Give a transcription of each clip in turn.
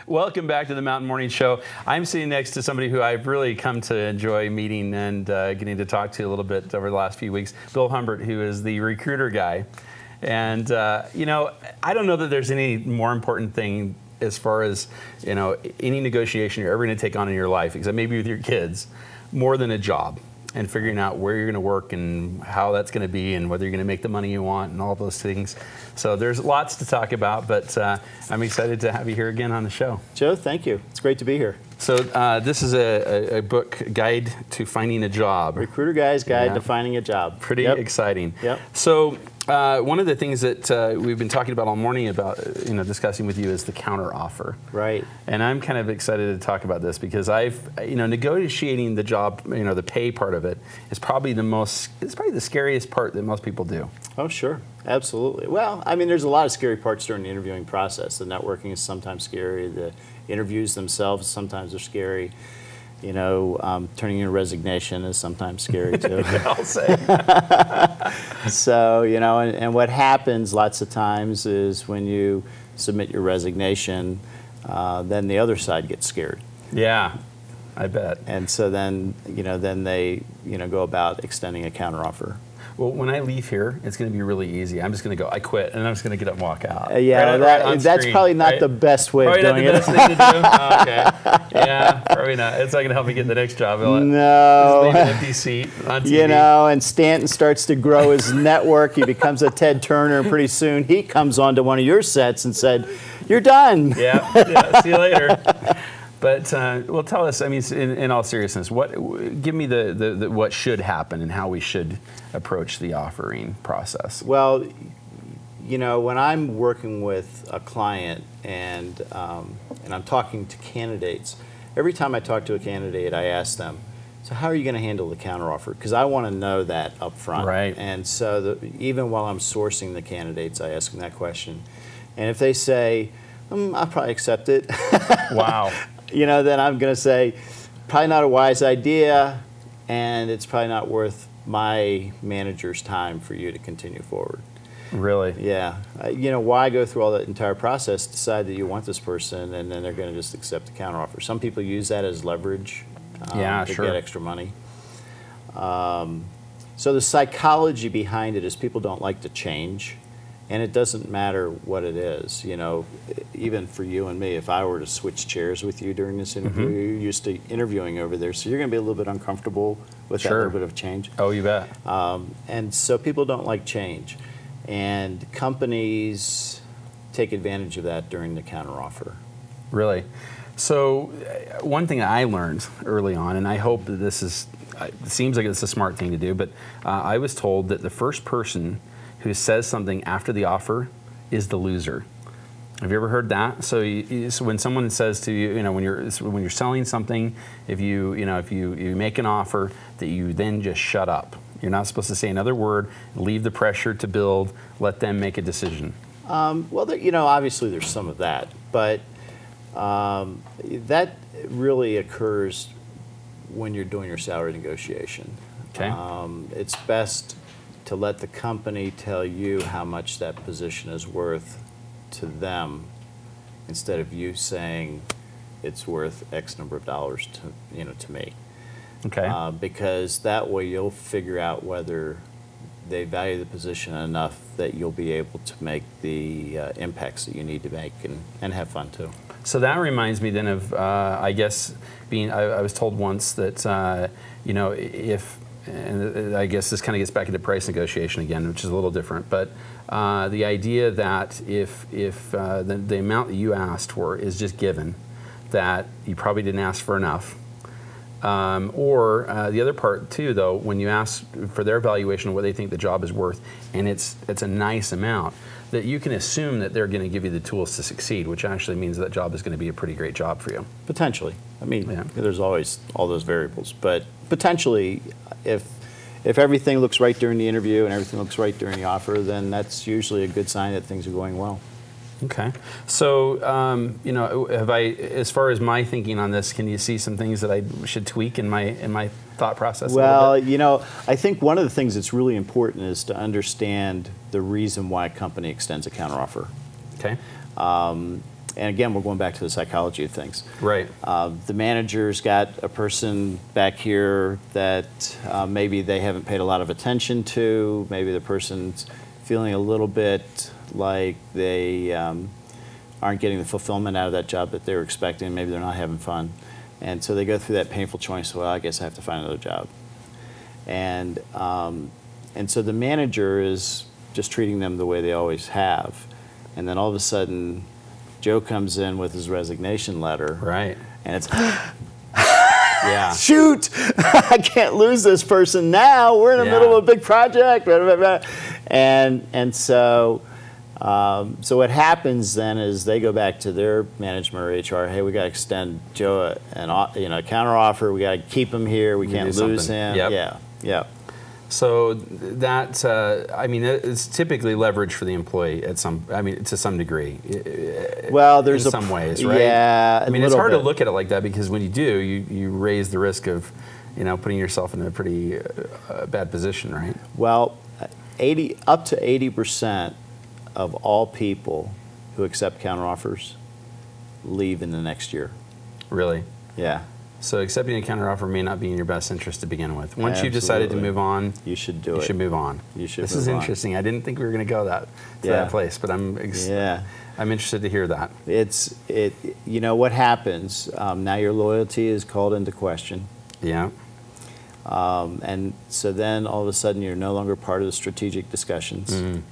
Welcome back to the Mountain Morning Show. I'm sitting next to somebody who I've really come to enjoy meeting and getting to talk to a little bit over the last few weeks, Bill Humbert, who is the recruiter guy. And, you know, I don't know that there's any more important thing as far as, you know, any negotiation you're ever going to take on in your life, except maybe with your kids, more than a job and figuring out where you're going to work and how that's going to be and whether you're going to make the money you want and all those things. So there's lots to talk about, but I'm excited to have you here again on the show. Joe, thank you. It's great to be here. So this is a book, Guide to Finding a Job. Recruiter Guy's Guide to Finding a Job. Pretty exciting. Yep. So one of the things that we've been talking about all morning about, you know, discussing with you is the counteroffer. Right. And I'm kind of excited to talk about this because negotiating the job, you know, the pay part of it is probably it's probably the scariest part that most people do. Oh, sure. Absolutely. Well, I mean, there's a lot of scary parts during the interviewing process. The networking is sometimes scary. The interviews themselves sometimes are scary. You know, turning in a resignation is sometimes scary too. I'll say. So, you know, and what happens lots of times is when you submit your resignation, then the other side gets scared. Yeah, I bet. And so then, then they, go about extending a counteroffer. Well, when I leave here, it's going to be really easy. I'm just going to go, I quit, and I'm just going to get up and walk out. Yeah, that's probably not the best way of doing it. Probably not the best thing to do? Oh, okay. Yeah, probably not. It's not going to help me get the next job, will it? No. Just leave an empty seat on TV. You know, and Stanton starts to grow his network. He becomes a Ted Turner, and pretty soon he comes onto one of your sets and said, "You're done." Yeah, see you later. But well, tell us. I mean, in all seriousness, give me the what should happen and how we should approach the offering process. Well, you know, when I'm working with a client and I'm talking to candidates, every time I talk to a candidate, I ask them, "So how are you going to handle the counteroffer?" Because I want to know that up front. Right. And so even while I'm sourcing the candidates, I ask them that question. And if they say, "I'll probably accept it," wow. You know, then I'm going to say, probably not a wise idea, and it's probably not worth my manager's time for you to continue forward. Really? Yeah. You know, why go through all that entire process, decide that you want this person, and then they're going to just accept the counteroffer? Some people use that as leverage to get extra money. So the psychology behind it is people don't like to change. And it doesn't matter what it is, you know, even for you and me, if I were to switch chairs with you during this interview, you're used to interviewing over there, so you're going to be a little bit uncomfortable with that little bit of change. Oh, you bet. And so people don't like change. And companies take advantage of that during the counteroffer. Really? So one thing I learned early on, and I hope that this is, it seems like it's a smart thing to do, but I was told that the first person who says something after the offer is the loser. Have you ever heard that? So, so when someone says to you, you know, when you're selling something, if you make an offer, that you then just shut up. You're not supposed to say another word. Leave the pressure to build. Let them make a decision. Well, you know, obviously there's some of that, but that really occurs when you're doing your salary negotiation. Okay. It's best to let the company tell you how much that position is worth to them, instead of you saying it's worth X number of dollars to me. Okay. Because that way you'll figure out whether they value the position enough that you'll be able to make the impacts that you need to make and have fun too. So that reminds me then of, I guess, I was told once that, you know, and I guess this kind of gets back into price negotiation again, which is a little different, but the idea that if the amount that you asked for is just given, that you probably didn't ask for enough, or the other part too, though, when you ask for their evaluation of what they think the job is worth, and it's a nice amount, that you can assume that they're going to give you the tools to succeed, which actually means that job is going to be a pretty great job for you. Potentially. I mean, there's always all those variables, but potentially, if everything looks right during the interview and everything looks right during the offer, then that's usually a good sign that things are going well. Okay. So, you know, as far as my thinking on this, can you see some things that I should tweak in my thought process? Well, you know, I think one of the things that's really important is to understand the reason why a company extends a counteroffer. Okay. again, we're going back to the psychology of things. Right. The manager's got a person back here that maybe they haven't paid a lot of attention to. Maybe the person's feeling a little bit like they aren't getting the fulfillment out of that job that they were expecting. Maybe they're not having fun. And so they go through that painful choice, well, I guess I have to find another job. And so the manager is just treating them the way they always have. And then all of a sudden, Joe comes in with his resignation letter. Right. And it's, yeah. shoot, I can't lose this person now. We're in the middle of a big project. And so what happens then is they go back to their management or HR. Hey, we got to extend Joe a counteroffer. We got to keep him here. We can't lose him. Yep. Yeah. So that I mean, it's typically leverage for the employee at some. I mean, to some degree. Well, there's in some ways, right? Yeah. I mean, it's hard to look at it like that because when you do, you raise the risk of, putting yourself in a pretty bad position, right? Well, up to 80% of all people who accept counteroffers leave in the next year. Really? Yeah. So accepting a counteroffer may not be in your best interest to begin with. Once you've decided to move on, you should do it. You should move on. You should. This is interesting. I didn't think we were going to go to that place, but I'm interested to hear that. You know what happens now? Your loyalty is called into question. Yeah. And so then all of a sudden you're no longer part of the strategic discussions. Mm.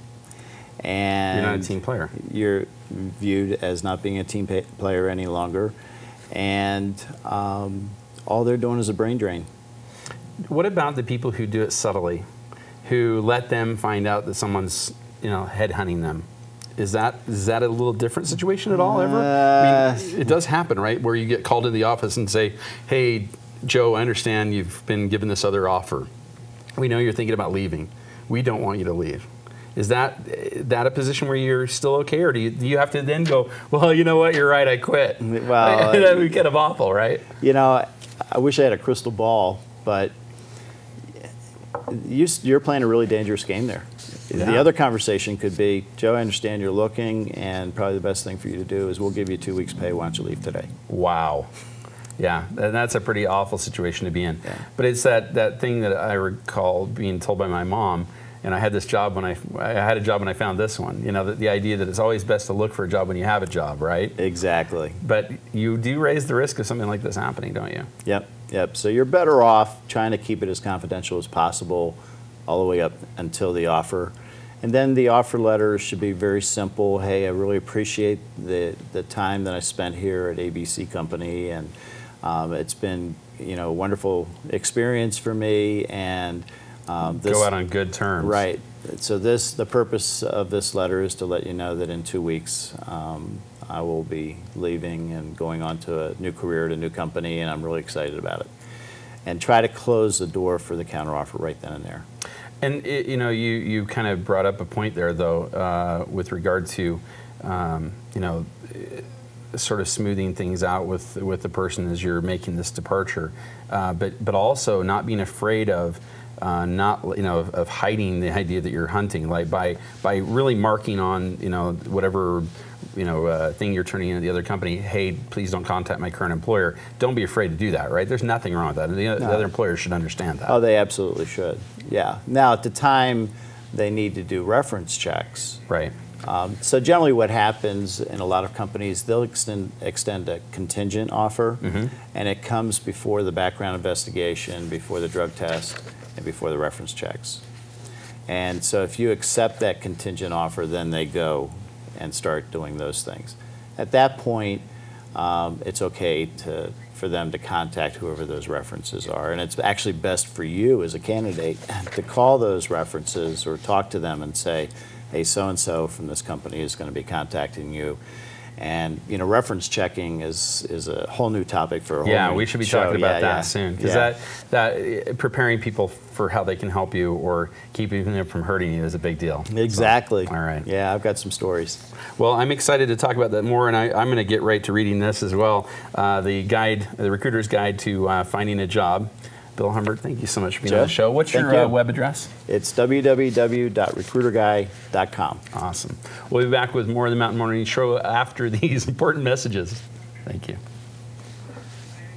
And you're not a team player. You're viewed as not being a team player any longer. And all they're doing is a brain drain. What about the people who do it subtly, who let them find out that someone's headhunting them? Is that a little different situation at all ever? I mean, it does happen, right? Where you get called into the office and say, "Hey, Joe, I understand you've been given this other offer. We know you're thinking about leaving. We don't want you to leave." Is that a position where you're still okay, or do you have to then go, well, you know what, you're right, I quit? Well, that would be kind of awful, right? I wish I had a crystal ball, but you're playing a really dangerous game there. Yeah. The other conversation could be, Joe, I understand you're looking, and probably the best thing for you to do is we'll give you 2 weeks' pay. Why don't you leave today? Wow. Yeah, and that's a pretty awful situation to be in. Yeah. But it's that thing that I recall being told by my mom. And I had this job when I had a job when I found this one. The idea that it's always best to look for a job when you have a job, right? Exactly. But you do raise the risk of something like this happening, don't you? Yep. So you're better off trying to keep it as confidential as possible all the way up until the offer. And then the offer letter should be very simple. Hey, I really appreciate the time that I spent here at ABC Company, and it's been a wonderful experience for me, and go out on good terms. Right. So the purpose of this letter is to let you know that in 2 weeks I will be leaving and going on to a new career at a new company, and I'm really excited about it. And try to close the door for the counteroffer right then and there. And you kind of brought up a point there, though, with regard to sort of smoothing things out with the person as you're making this departure, but also not being afraid of of hiding the idea that you're hunting, like by really marking on whatever thing you're turning into the other company. Hey, please don't contact my current employer. Don't be afraid to do that, right? There's nothing wrong with that. The other employers should understand that. Oh, they absolutely should. Yeah. Now, at the time, they need to do reference checks. Right. So generally what happens in a lot of companies, they'll extend a contingent offer, and it comes before the background investigation, before the drug test, and before the reference checks. And so if you accept that contingent offer, then they go and start doing those things. At that point, it's okay for them to contact whoever those references are. And it's actually best for you as a candidate to call those references or talk to them and say, hey, so-and-so from this company is going to be contacting you. And reference checking is a whole new topic for a whole new we should be show. talking about that soon, because that preparing people for how they can help you or keeping them from hurting you is a big deal. Exactly. So, all right. Yeah, I've got some stories. Well, I'm excited to talk about that more, and I'm going to get right to reading this as well. The Recruiter's Guide to Finding a Job Bill Humbert, thank you so much for being on the Jeff, show. What's thank your you. web address? It's www.recruiterguy.com. Awesome. We'll be back with more of the Mountain Morning Show after these important messages. Thank you.